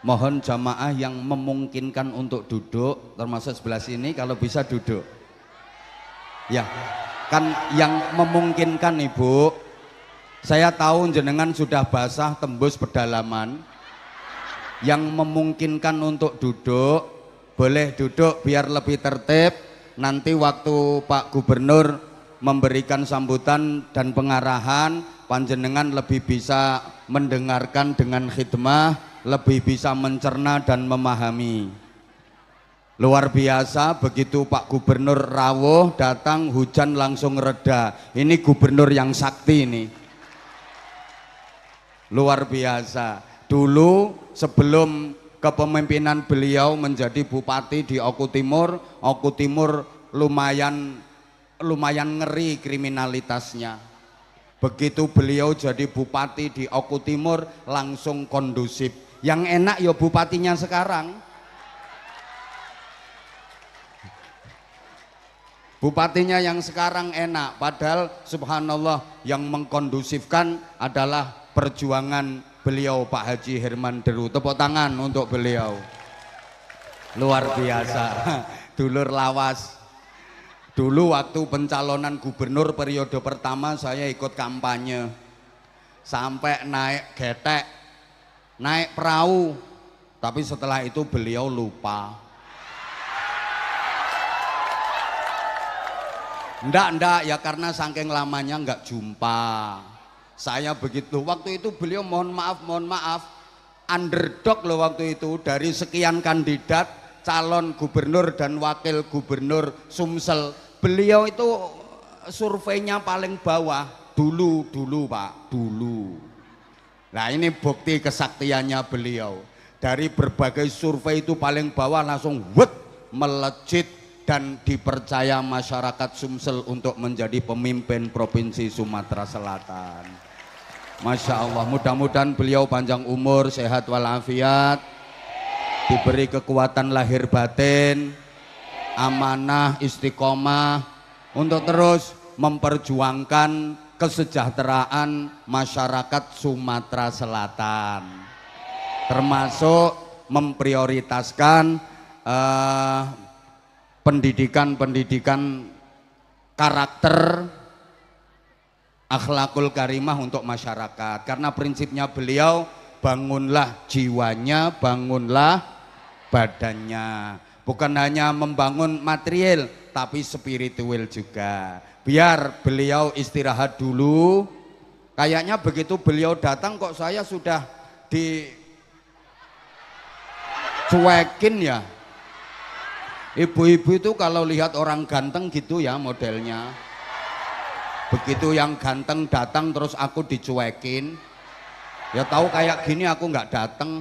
Mohon jamaah yang memungkinkan untuk duduk, termasuk sebelah sini kalau bisa duduk. Ya, kan yang memungkinkan Ibu. Saya tahu jenengan sudah basah tembus pedalaman. Yang memungkinkan untuk duduk, boleh duduk biar lebih tertib. Nanti waktu Pak Gubernur memberikan sambutan dan pengarahan, panjenengan lebih bisa mendengarkan dengan khidmah, lebih bisa mencerna dan memahami. Luar biasa, begitu Pak Gubernur rawuh datang, hujan langsung reda. Ini gubernur yang sakti ini. Luar biasa. Dulu sebelum kepemimpinan beliau menjadi bupati di Oku Timur lumayan ngeri kriminalitasnya. Begitu beliau jadi bupati di Oku Timur langsung kondusif. Yang enak ya bupatinya sekarang. Bupatinya yang sekarang enak, padahal subhanallah yang mengkondusifkan adalah perjuangan beliau Pak Haji Herman Deru. Tepuk tangan untuk beliau. Luar biasa. Dulur lawas. Dulu waktu pencalonan gubernur periode pertama saya ikut kampanye. Sampai naik getek, naik perahu. Tapi setelah itu beliau lupa. Ndak ya, karena saking lamanya nggak jumpa. Saya begitu, waktu itu beliau mohon maaf, underdog loh waktu itu. Dari sekian kandidat calon gubernur dan wakil gubernur Sumsel, beliau itu surveinya paling bawah dulu Pak, dulu. Nah ini bukti kesaktiannya beliau. Dari berbagai survei itu paling bawah langsung melejit dan dipercaya masyarakat Sumsel untuk menjadi pemimpin Provinsi Sumatera Selatan. Masya Allah, mudah-mudahan beliau panjang umur, sehat walafiat, diberi kekuatan lahir batin, amanah, istiqomah untuk terus memperjuangkan kesejahteraan masyarakat Sumatera Selatan, termasuk memprioritaskan pendidikan karakter akhlakul karimah untuk masyarakat. Karena prinsipnya beliau, bangunlah jiwanya, bangunlah badannya. Bukan hanya membangun material, tapi spiritual juga. Biar beliau istirahat dulu. Kayaknya begitu beliau datang kok saya sudah dicuekin ya. Ibu-ibu itu kalau lihat orang ganteng gitu ya modelnya. Begitu yang ganteng datang terus aku dicuekin. Ya tahu kayak gini aku nggak datang.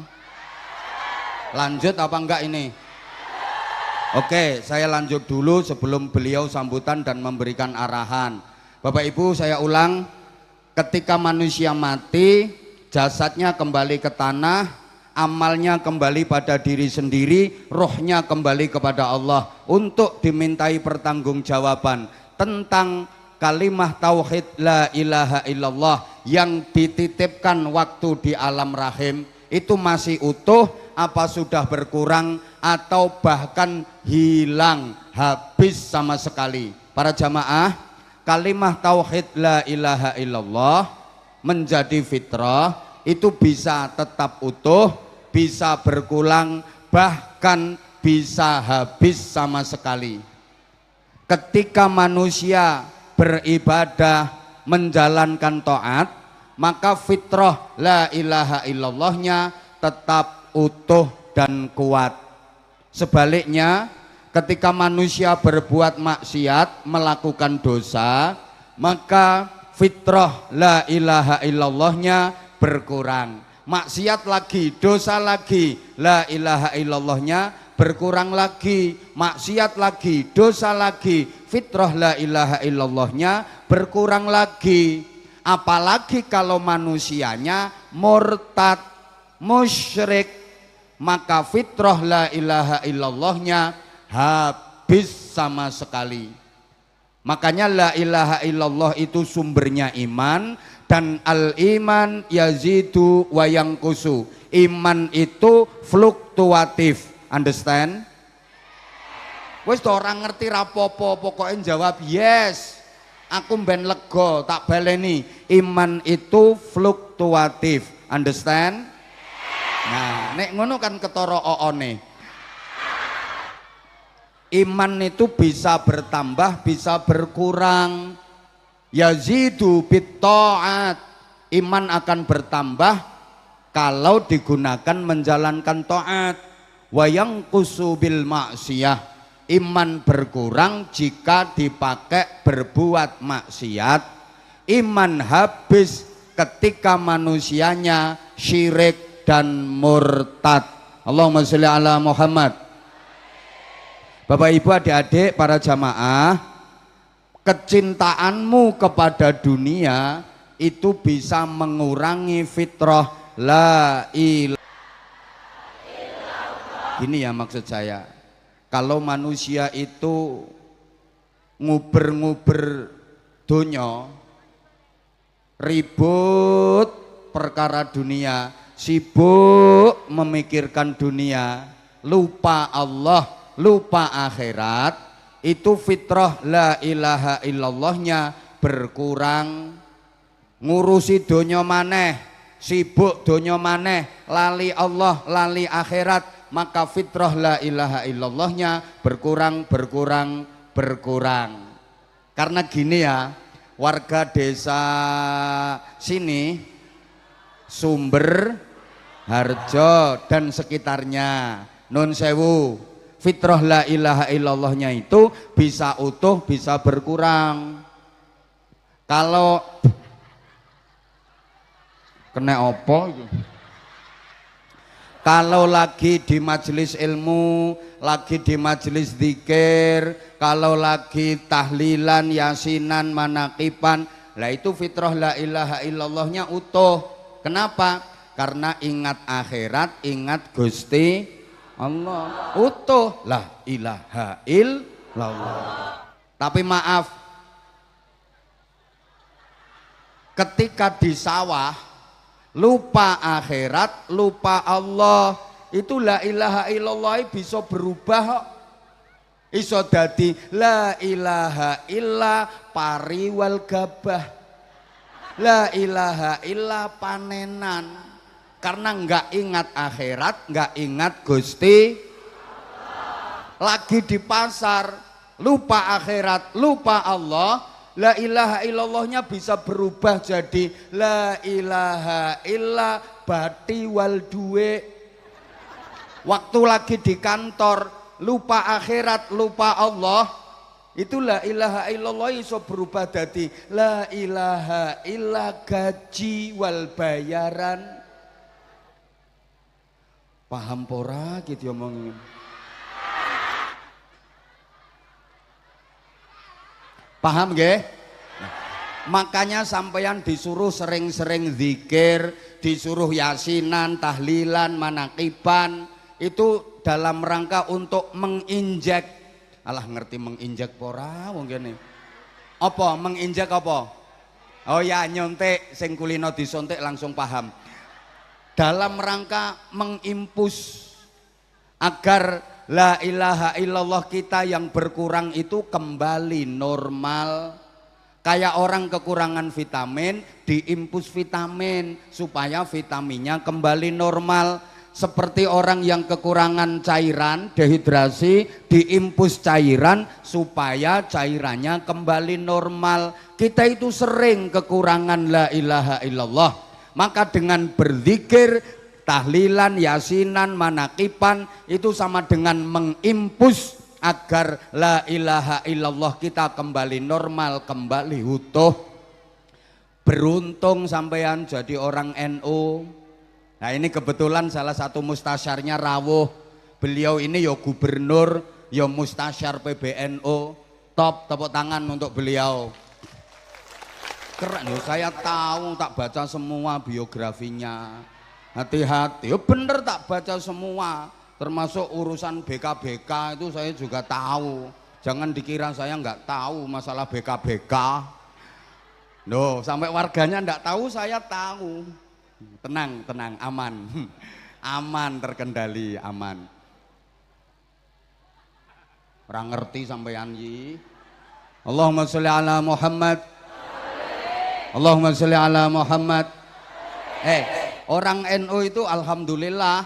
Lanjut apa enggak ini? Oke, saya lanjut dulu sebelum beliau sambutan dan memberikan arahan. Bapak Ibu, saya ulang, ketika manusia mati, jasadnya kembali ke tanah, amalnya kembali pada diri sendiri, rohnya kembali kepada Allah untuk dimintai pertanggungjawaban tentang kalimah tauhid la ilaha illallah yang dititipkan waktu di alam rahim itu masih utuh apa sudah berkurang atau bahkan hilang habis sama sekali. Para jamaah, kalimah tauhid la ilaha illallah menjadi fitrah itu bisa tetap utuh, bisa berkurang, bahkan bisa habis sama sekali. Ketika manusia beribadah, menjalankan taat, maka fitrah la ilaha illallahnya tetap utuh dan kuat. Sebaliknya, ketika manusia berbuat maksiat, melakukan dosa, maka fitrah la ilaha illallahnya berkurang. Maksiat lagi, dosa lagi, la ilaha illallahnya berkurang lagi, maksiat lagi, dosa lagi, fitrah la ilaha illallahnya berkurang lagi. Apalagi kalau manusianya murtad, musyrik, maka fitrah la ilaha illallahnya habis sama sekali. Makanya la ilaha illallah itu sumbernya iman, Dan al-iman yazidu wa yanqusu. Iman itu fluktuatif. Understand? Wis orang ngerti rapopo, pokoknya jawab yes. Aku ben lega, tak baleni. Iman itu fluktuatif. Understand? Nah, nek ngono kan ketara oone. Iman itu bisa bertambah, bisa berkurang. Yazidu bit ta'at. Iman akan bertambah kalau digunakan menjalankan taat. Wa yanqusu bil maksiyah. Iman berkurang jika dipakai berbuat maksiat. Iman habis ketika manusianya syirik dan murtad. Allahumma sholli ala Muhammad. Bapak Ibu adik-adik para jamaah, kecintaanmu kepada dunia itu bisa mengurangi fitrah la ilaha. Gini ya maksud saya. Kalau manusia itu nguber-nguber dunia, ribut perkara dunia, sibuk memikirkan dunia, lupa Allah, lupa akhirat, itu fitrah la ilaha illallahnya berkurang. Ngurusi dunia maneh, sibuk dunia maneh, lali Allah, lali akhirat, maka fitrah la ilaha illallahnya berkurang. Karena gini ya, warga desa sini Sumber Harjo dan sekitarnya, Nun Sewu, fitrah la ilaha illallahnya itu bisa utuh, bisa berkurang. Kalau kena opo itu? Kalau lagi di majelis ilmu, lagi di majelis zikir, kalau lagi tahlilan, yasinan, manakiban, lah itu fitrah la ilaha illallahnya utuh. Kenapa? Karena ingat akhirat, ingat Gusti Allah, utuh la ilaha illallah. Tapi maaf, ketika di sawah lupa akhirat, lupa Allah, itu la ilaha illallah bisa berubah. Iso dadi la ilaha illa pari wal gabah, la ilaha illa panenan. Karena enggak ingat akhirat, enggak ingat Gusti. Lagi di pasar, lupa akhirat, lupa Allah, la ilaha illallahnya bisa berubah jadi la ilaha illa bati wal duwe. Waktu lagi di kantor, lupa akhirat, lupa Allah, itu la ilaha illallah bisa berubah jadi la ilaha illa gaji wal bayaran. Paham pora gitu omongin? Paham nggih? Nah, makanya sampeyan disuruh sering-sering zikir, disuruh yasinan, tahlilan, manakiban, itu dalam rangka untuk menginjek. Alah ngerti menginjek pora wong kene. Apa menginjek apa? Oh ya, nyontek sing kulino disontek langsung paham. Dalam rangka mengimpus agar la ilaha illallah kita yang berkurang itu kembali normal. Kayak orang kekurangan vitamin, diimpus vitamin supaya vitaminnya kembali normal. Seperti orang yang kekurangan cairan, dehidrasi, diimpus cairan supaya cairannya kembali normal. Kita itu sering kekurangan la ilaha illallah. Maka dengan berzikir, tahlilan, yasinan, manakiban itu sama dengan mengimpus agar la ilaha illallah kita kembali normal, kembali utuh. Beruntung sampean jadi orang NU. Nah ini kebetulan salah satu mustasyarnya rawuh. Beliau ini ya gubernur, ya mustasyar PBNU. Top, tepuk tangan untuk beliau. Keren ya, saya tahu, tak baca semua biografinya. Hati-hati, ya bener tak baca semua. Termasuk urusan BKBK itu saya juga tahu. Jangan dikira saya nggak tahu masalah BKBK. Loh, sampai warganya ndak tahu, saya tahu. Tenang, tenang, aman. Aman, terkendali, aman. Orang ngerti sampeyan iki. Allahumma sholli ala Muhammad. Allahumma sholli ala Muhammad. Orang NU itu alhamdulillah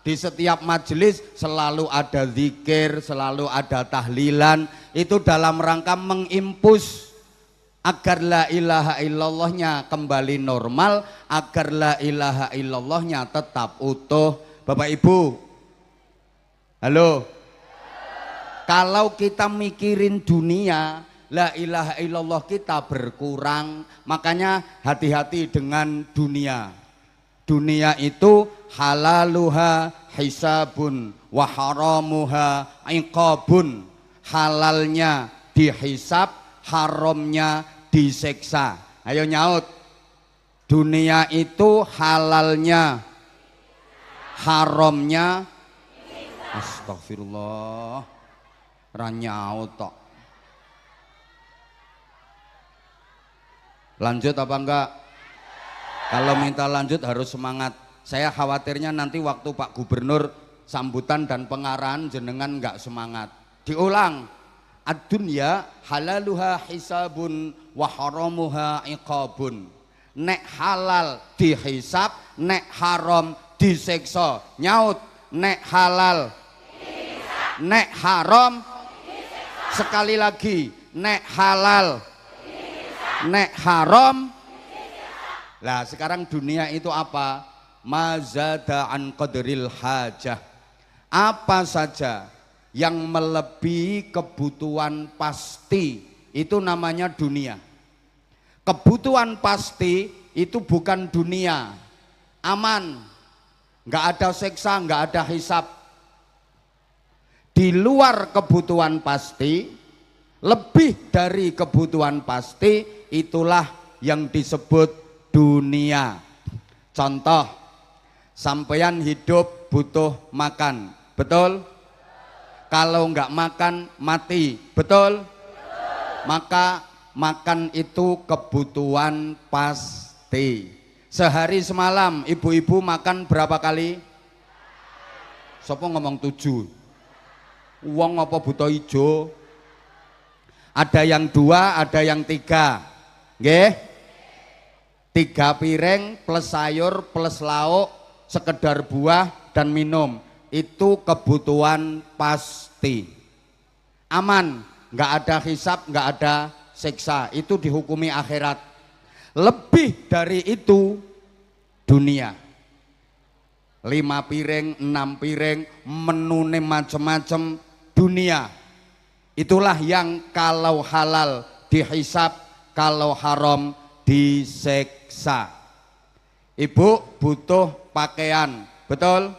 di setiap majelis selalu ada zikir, selalu ada tahlilan. Itu dalam rangka mengimpus agar la ilaha illallahnya kembali normal, agar la ilaha illallahnya tetap utuh. Bapak Ibu, halo, kalau kita mikirin dunia, la ilaha illallah kita berkurang. Makanya hati-hati dengan dunia. Dunia itu halaluha hisabun wa haramuha iqabun. Halalnya dihisab, haramnya diseksa. Ayo nyaut. Dunia itu halalnya, haramnya, astagfirullah, ranyaut tok. Lanjut apa enggak? Kalau minta lanjut harus semangat. Saya khawatirnya nanti waktu Pak Gubernur sambutan dan pengarahan jenengan enggak semangat. Diulang. Ad-dunya halaluha hisabun wa haramuha iqabun. Nek halal dihisab, nek haram disiksa. Nyaut, nek halal dihisab, nek haram disiksa. Sekali lagi, nek halal dihisab, nek haram disiksa. Lah sekarang dunia itu apa? Mazada an qadril hajah. Apa saja yang melebihi kebutuhan pasti itu namanya dunia. Kebutuhan pasti itu bukan dunia, aman, nggak ada siksa, nggak ada hisab. Di luar kebutuhan pasti, lebih dari kebutuhan pasti, itulah yang disebut dunia. Contoh, sampeyan hidup butuh makan, betul? Kalau nggak makan mati, betul? Maka makan itu kebutuhan pasti. Sehari semalam ibu-ibu makan berapa kali? Sopo ngomong 7? Uang apa buta ijo? Ada yang 2, ada yang 3. Nggih? 3 piring plus sayur plus lauk, sekedar buah dan minum. Itu kebutuhan pasti. Aman, nggak ada hisab, nggak ada siksa, itu dihukumi akhirat. Lebih dari itu dunia. 5 piring, 6 piring, menune macem-macem, dunia. Itulah yang kalau halal dihisab, kalau haram disiksa. Ibu butuh pakaian, betul?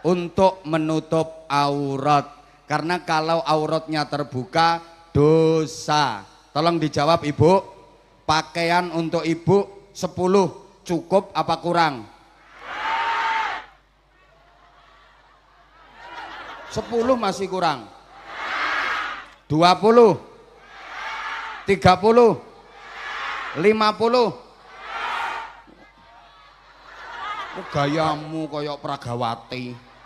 Untuk menutup aurat. Karena kalau auratnya terbuka dosa. Tolong dijawab Ibu, pakaian untuk Ibu 10 cukup apa kurang? 10 masih kurang. 20, 30, 50. Gayamu koyok Pragawati.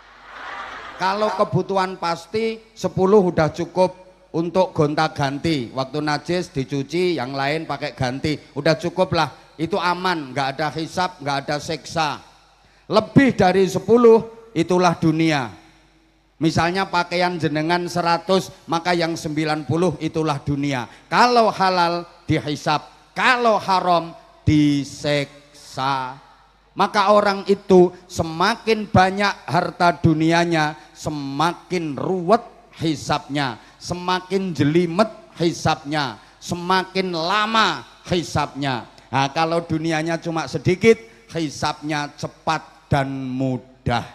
Kalau kebutuhan pasti 10 udah cukup untuk gonta-ganti. Waktu najis dicuci, yang lain pakai ganti. Udah cukup lah, itu aman, nggak ada hisab, nggak ada siksa. Lebih dari 10 itulah dunia. Misalnya pakaian jenengan 100, maka yang 90 itulah dunia. Kalau halal dihisab, kalau haram disiksa. Maka orang itu semakin banyak harta dunianya, semakin ruwet hisabnya, semakin jelimet hisabnya, semakin lama hisabnya. Nah, kalau dunianya cuma sedikit, hisabnya cepat dan mudah.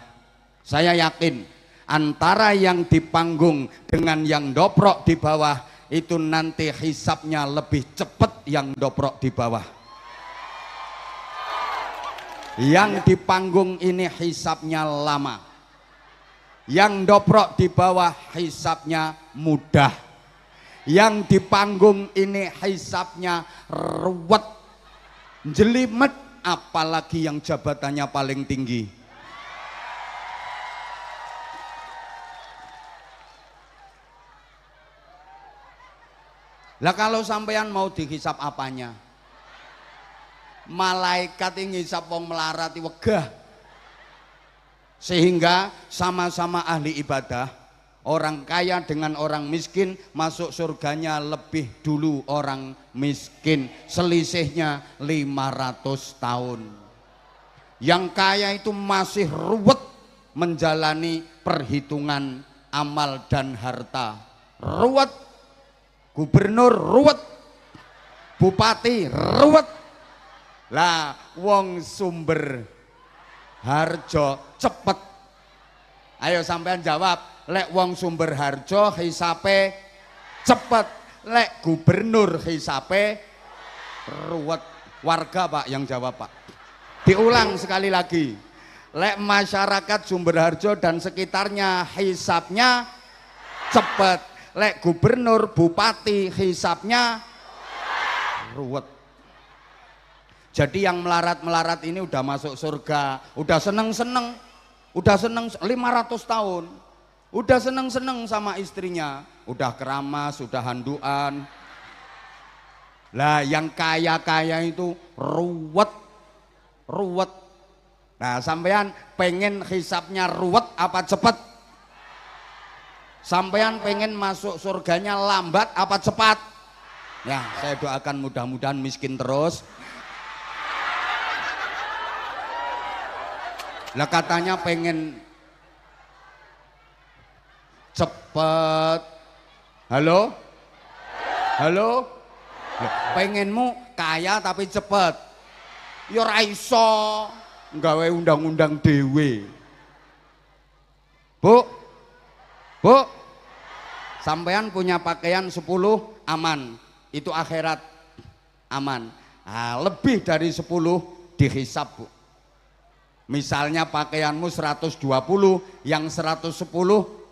Saya yakin antara yang di panggung dengan yang doprok di bawah itu nanti hisabnya lebih cepat yang doprok di bawah. Yang di panggung ini hisabnya lama, yang doprok di bawah hisabnya mudah. Yang di panggung ini hisabnya ruwet, jelimet, apalagi yang jabatannya paling tinggi. Lah kalau sampean mau dihisap apanya? Malaikat yang ngisap wong melarat wegah. Sehingga sama-sama ahli ibadah. Orang kaya dengan orang miskin masuk surganya lebih dulu orang miskin. Selisihnya 500 tahun. Yang kaya itu masih ruwet menjalani perhitungan amal dan harta. Ruwet. Gubernur ruwet. Bupati ruwet. Lah wong sumber harjo cepet. Ayo sampean jawab. Lek wong sumber harjo hisape cepet, lek gubernur hisape ruwet. Warga Pak yang jawab Pak. Diulang sekali lagi. Lek masyarakat sumber harjo dan sekitarnya hisapnya cepet, lek gubernur bupati hisapnya ruwet. Jadi yang melarat-melarat ini udah masuk surga, udah seneng-seneng, udah seneng 500 tahun. Udah seneng-seneng sama istrinya, udah keramas, udah handuan. Lah yang kaya-kaya itu ruwet. Ruwet. Nah sampean pengen hisapnya ruwet apa cepet? Sampean pengen masuk surganya lambat apa cepat? Ya saya doakan mudah-mudahan miskin terus. Lah katanya pengen cepet. Halo? Halo? Pengenmu kaya tapi cepet. Ya ora iso nggawe undang-undang dhewe. Bu. Bu. Sampean punya pakaian 10 aman. Itu akhirat aman. Nah, lebih dari 10 dihisab, Bu. Misalnya pakaianmu 120, yang 110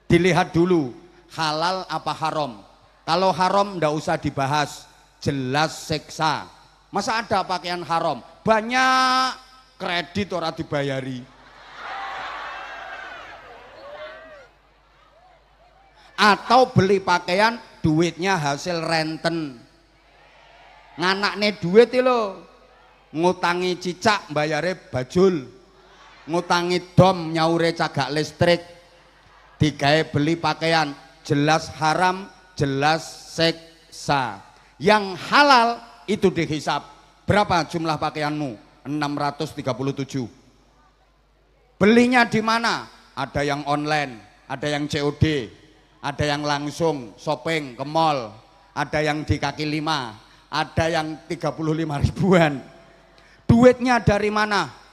dilihat dulu halal apa haram. Kalau haram ndak usah dibahas, jelas siksa. Masa ada pakaian haram? Banyak kredit orang dibayari. Atau beli pakaian duitnya hasil renten. Nganakne duit lo, ngutangi cicak bayare bajul, ngutangi dom nyaure cagak listrik. Digawe beli pakaian jelas haram, jelas seksa. Yang halal itu dihisap. Berapa jumlah pakaianmu? 637. Belinya di mana? Ada yang online, ada yang COD, ada yang langsung shopping ke mall, ada yang di kaki lima, ada yang 35 ribuan. Duitnya dari mana?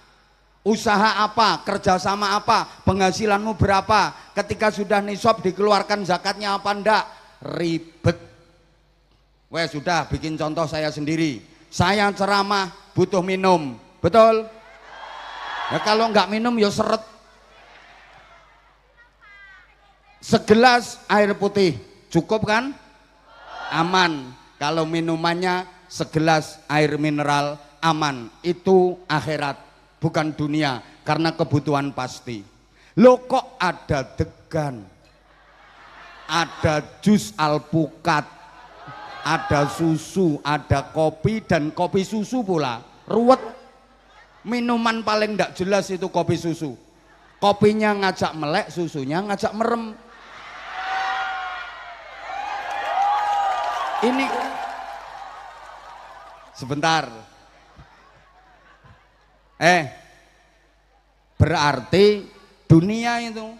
Usaha apa, kerjasama apa, penghasilanmu berapa, ketika sudah nisab dikeluarkan zakatnya apa ndak, ribet. Wes sudah bikin contoh saya sendiri, saya ceramah butuh minum, betul? Ya kalau nggak minum ya seret. Segelas air putih cukup kan? Aman. Kalau minumannya segelas air mineral aman, itu akhirat. Bukan dunia, karena kebutuhan pasti. Loh kok ada degan, ada jus alpukat, ada susu, ada kopi, dan kopi susu pula. Ruwet. Minuman paling tidak jelas itu kopi susu. Kopinya ngajak melek, susunya ngajak merem. Ini sebentar. Berarti dunia itu,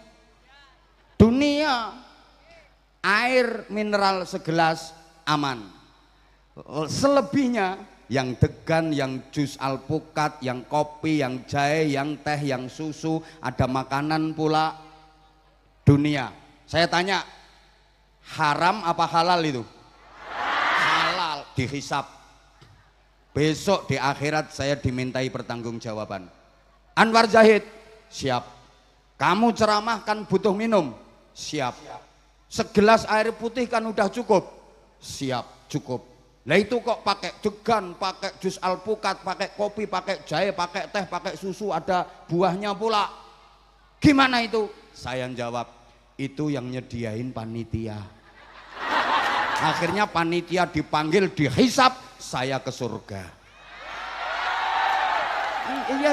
dunia air mineral segelas aman. Selebihnya yang degan, yang jus alpukat, yang kopi, yang jahe, yang teh, yang susu, ada makanan pula dunia. Saya tanya, haram apa halal itu? Halal, dihisap. Besok di akhirat saya dimintai pertanggungjawaban. Anwar Zahid, siap. Kamu ceramah kan butuh minum, siap. Segelas air putih kan udah cukup. Siap, cukup. Lah itu kok pakai degan, pakai jus alpukat, pakai kopi, pakai jahe, pakai teh, pakai susu, ada buahnya pula. Gimana itu? Saya jawab, itu yang nyediain panitia. Akhirnya panitia dipanggil, dihisap, saya ke surga. Iya.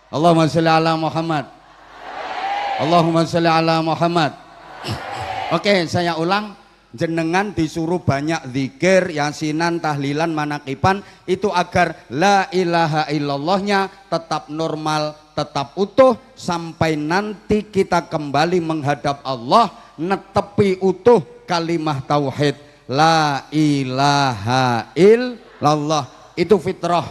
Allahumma sholli ala Muhammad. Allahumma sholli ala Muhammad. Oke, saya ulang. Jenengan disuruh banyak zikir, yasinan, tahlilan, manakipan itu agar la ilaha illallahnya tetap normal, tetap utuh sampai nanti kita kembali menghadap Allah, netepi utuh kalimah tauhid la ilaha illallah. Itu fitrah.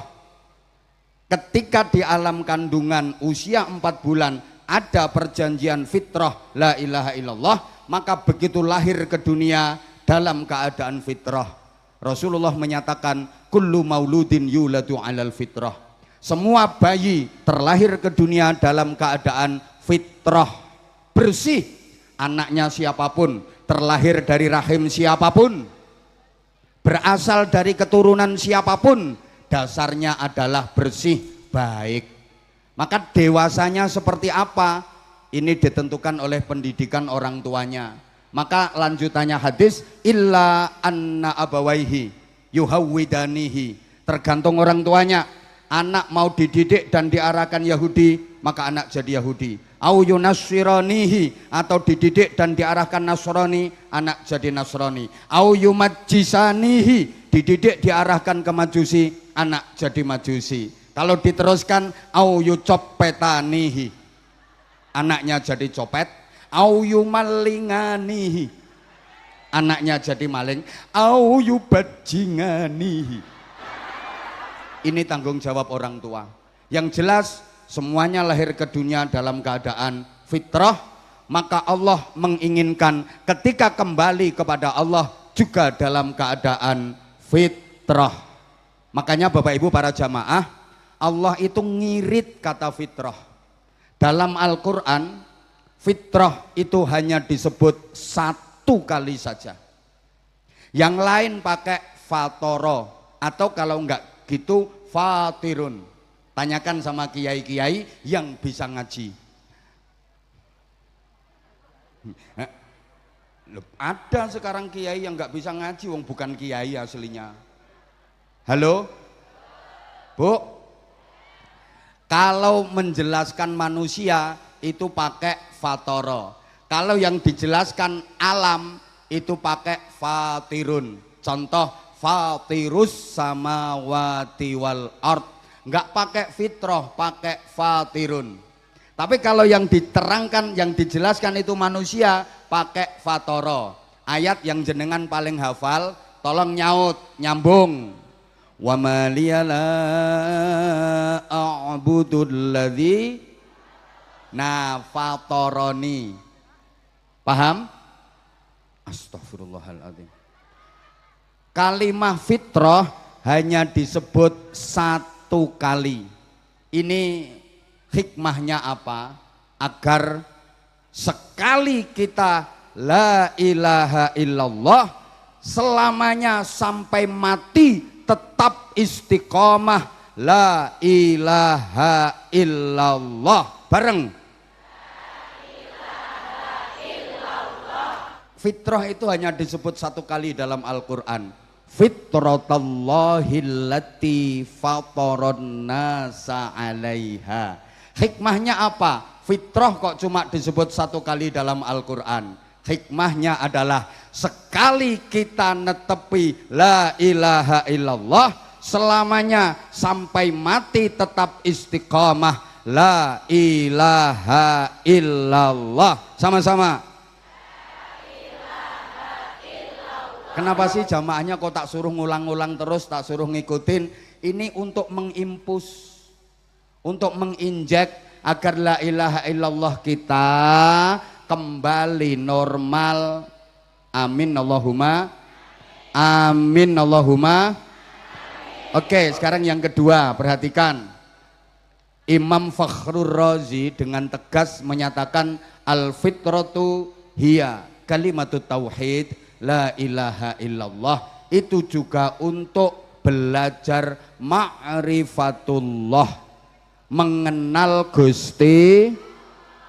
Ketika di alam kandungan usia 4 bulan ada perjanjian fitrah la ilaha illallah, maka begitu lahir ke dunia dalam keadaan fitrah. Rasulullah menyatakan kullu mauludin yuladu alal fitrah. Semua bayi terlahir ke dunia dalam keadaan fitrah, bersih. Anaknya siapapun, terlahir dari rahim siapapun, berasal dari keturunan siapapun, dasarnya adalah bersih, baik. Maka dewasanya seperti apa? Ini ditentukan oleh pendidikan orang tuanya. Maka lanjutannya hadis illa anna abawaihi yuhawwidanihi, tergantung orang tuanya. Anak mau dididik dan diarahkan Yahudi, maka anak jadi Yahudi. Au yunassiranihi, atau dididik dan diarahkan Nasrani, anak jadi Nasrani. Au yumajjisanihi, dididik diarahkan ke Majusi, anak jadi Majusi. Kalau diteruskan au yucoppetanihi, anaknya jadi copet. Au yumallinganihi, anaknya jadi maling. Au yubajinganihi, ini tanggung jawab orang tua. Yang jelas semuanya lahir ke dunia dalam keadaan fitrah. Maka Allah menginginkan ketika kembali kepada Allah juga dalam keadaan fitrah. Makanya Bapak Ibu para jamaah, Allah itu ngirit kata fitrah. Dalam Al-Quran, fitrah itu hanya disebut 1 kali saja. Yang lain pakai fatoro, atau kalau enggak gitu fatirun. Tanyakan sama kiai-kiai yang bisa ngaji. Ada sekarang kiai yang enggak bisa ngaji, wong bukan kiai aslinya. Halo? Bu? Kalau menjelaskan manusia itu pakai fatoro. Kalau yang dijelaskan alam itu pakai fatirun. Contoh fatirus samawati wal ard. Enggak pakai fitrah, pakai fatirun. Tapi kalau yang diterangkan, yang dijelaskan itu manusia, pakai fatoro. Ayat yang jenengan paling hafal, tolong nyaut, nyambung. Wa ma liyala a'budul ladzi, nah fatoroni, paham? Astaghfirullahaladzim. Kalimah fitrah hanya disebut 1 kali. Ini hikmahnya apa? Agar sekali kita la ilaha illallah, selamanya sampai mati tetap istiqomah la ilaha illallah. Bareng. Fitrah itu hanya disebut 1 kali dalam Al-Quran. Fitrotallahillati fatoron nasa alaiha. Hikmahnya apa? Fitrah kok cuma disebut 1 kali dalam Al-Quran. Hikmahnya adalah sekali kita netepi la ilaha illallah, selamanya sampai mati tetap istiqamah la ilaha illallah. Sama-sama. Kenapa sih jamaahnya kok tak suruh ngulang-ngulang terus, tak suruh ngikutin? Ini untuk mengimpus, untuk menginjek agar la ilaha illallah kita kembali normal. Amin Allahumma amin Allahumma. Oke, sekarang yang kedua, perhatikan. Imam Fakhrur Razi dengan tegas menyatakan al-fitratu hiya kalimatut tauhid la ilaha illallah, itu juga untuk belajar ma'rifatullah, mengenal Gusti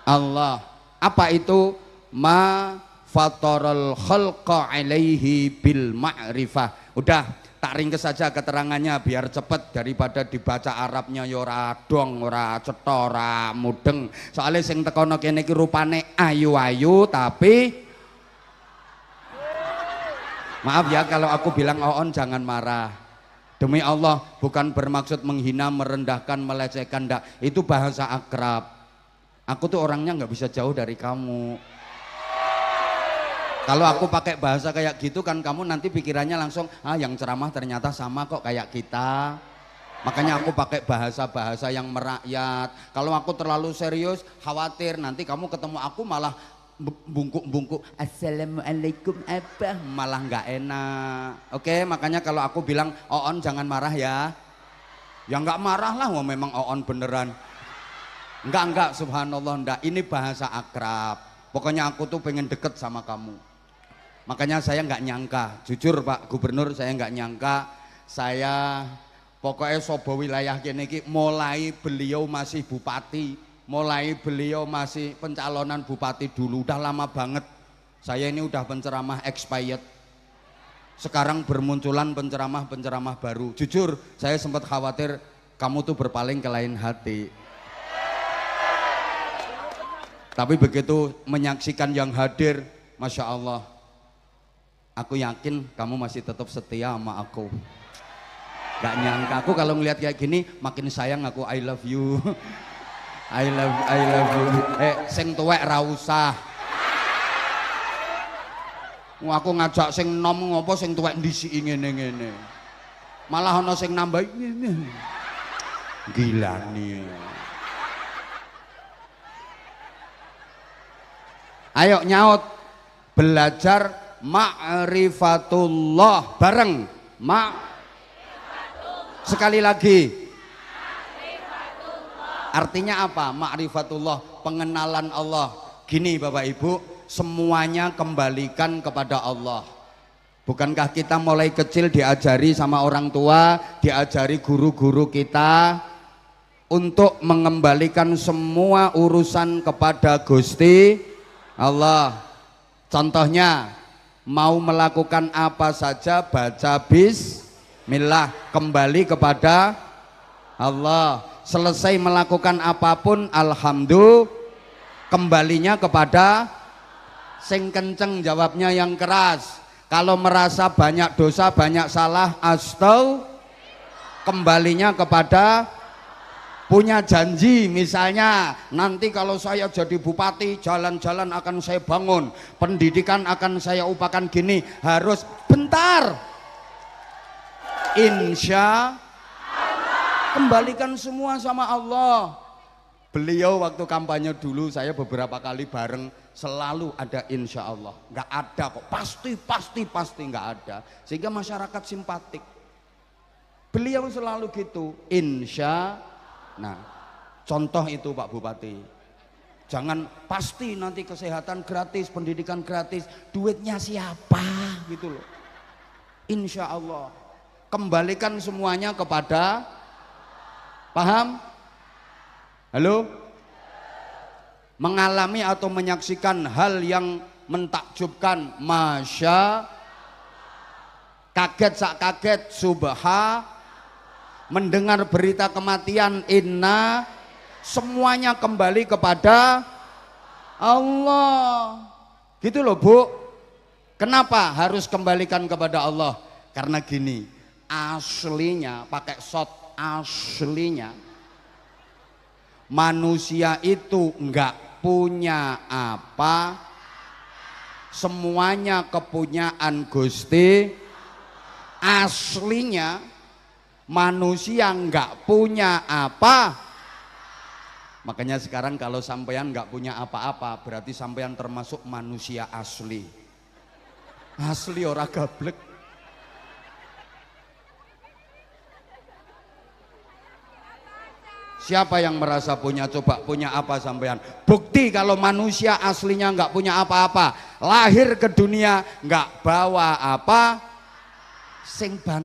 Allah. Apa itu? Ma fatarul khalqa alaihi bil ma'rifah. Udah, tak ringkes saja keterangannya biar cepet daripada dibaca Arabnya ya ora dong, ora cetha, ora mudeng. Soalnya sing tekono kene iki rupane ayu-ayu tapi maaf ya kalau aku bilang Oon jangan marah. Demi Allah bukan bermaksud menghina, merendahkan, melecehkan, ndak. Itu bahasa akrab. Aku tuh orangnya nggak bisa jauh dari kamu. Kalau aku pakai bahasa kayak gitu kan kamu nanti pikirannya langsung, ah yang ceramah ternyata sama kok kayak kita. Makanya aku pakai bahasa-bahasa yang merakyat. Kalau aku terlalu serius, khawatir nanti kamu ketemu aku malah bungkuk-bungkuk assalamualaikum abah, malah nggak enak. Oke, makanya kalau aku bilang Oon jangan marah ya nggak marah lah, wah memang Oon beneran enggak subhanallah, enggak, ini bahasa akrab. Pokoknya aku tuh pengen deket sama kamu. Makanya saya nggak nyangka, jujur Pak Gubernur, saya nggak nyangka. Saya pokoknya sobo wilayah kene iki mulai beliau masih bupati, mulai beliau masih pencalonan bupati dulu, udah lama banget. Saya ini udah penceramah expired. Sekarang bermunculan penceramah baru. Jujur, saya sempat khawatir kamu tuh berpaling ke lain hati. Tapi begitu menyaksikan yang hadir, Masya Allah, aku yakin kamu masih tetap setia sama aku. Gak nyangka, aku kalau ngelihat kayak gini makin sayang aku. I love you. I love you. Sing tuwek ra usah. Aku ngajak sing nom ngopo sing tuwek ndisiki ngene-ngene. Malah ana sing nambah ngene. Gila nih. Ayo nyaut, belajar ma'rifatullah bareng. Sekali lagi. Artinya apa? Ma'rifatullah, pengenalan Allah. Gini Bapak Ibu, semuanya kembalikan kepada Allah. Bukankah kita mulai kecil diajari sama orang tua, diajari guru-guru kita untuk mengembalikan semua urusan kepada Gusti Allah. Contohnya, mau melakukan apa saja baca bismillah, kembali kepada Allah. Selesai melakukan apapun alhamdulillah, kembalinya kepada sing kenceng, jawabnya yang keras. Kalau merasa banyak dosa, banyak salah, kembalinya kepada punya janji, misalnya nanti kalau saya jadi bupati jalan-jalan akan saya bangun, pendidikan akan saya upakan gini, harus bentar, insya Allah, kembalikan semua sama Allah. Beliau waktu kampanye dulu saya beberapa kali bareng, selalu ada insya Allah, nggak ada kok pasti nggak ada, sehingga masyarakat simpatik. Beliau selalu gitu, insya. Nah, contoh itu Pak Bupati. Jangan pasti nanti kesehatan gratis, pendidikan gratis, duitnya siapa gitu loh. Insya Allah. Kembalikan semuanya kepada, paham? Halo? Mengalami atau menyaksikan hal yang mentakjubkan, masya, kaget sak kaget, mendengar berita kematian, inna, semuanya kembali kepada Allah. Gitu loh Bu. Kenapa harus kembalikan kepada Allah? Karena gini, aslinya, pakai shot, aslinya manusia itu enggak punya apa, semuanya kepunyaan Gusti. Aslinya manusia nggak punya apa. Makanya sekarang kalau sampean nggak punya apa-apa, berarti sampean termasuk manusia asli. Asli ora gablek. Siapa yang merasa punya? Coba punya apa sampean? Bukti kalau manusia aslinya nggak punya apa-apa. Lahir ke dunia nggak bawa apa. Sing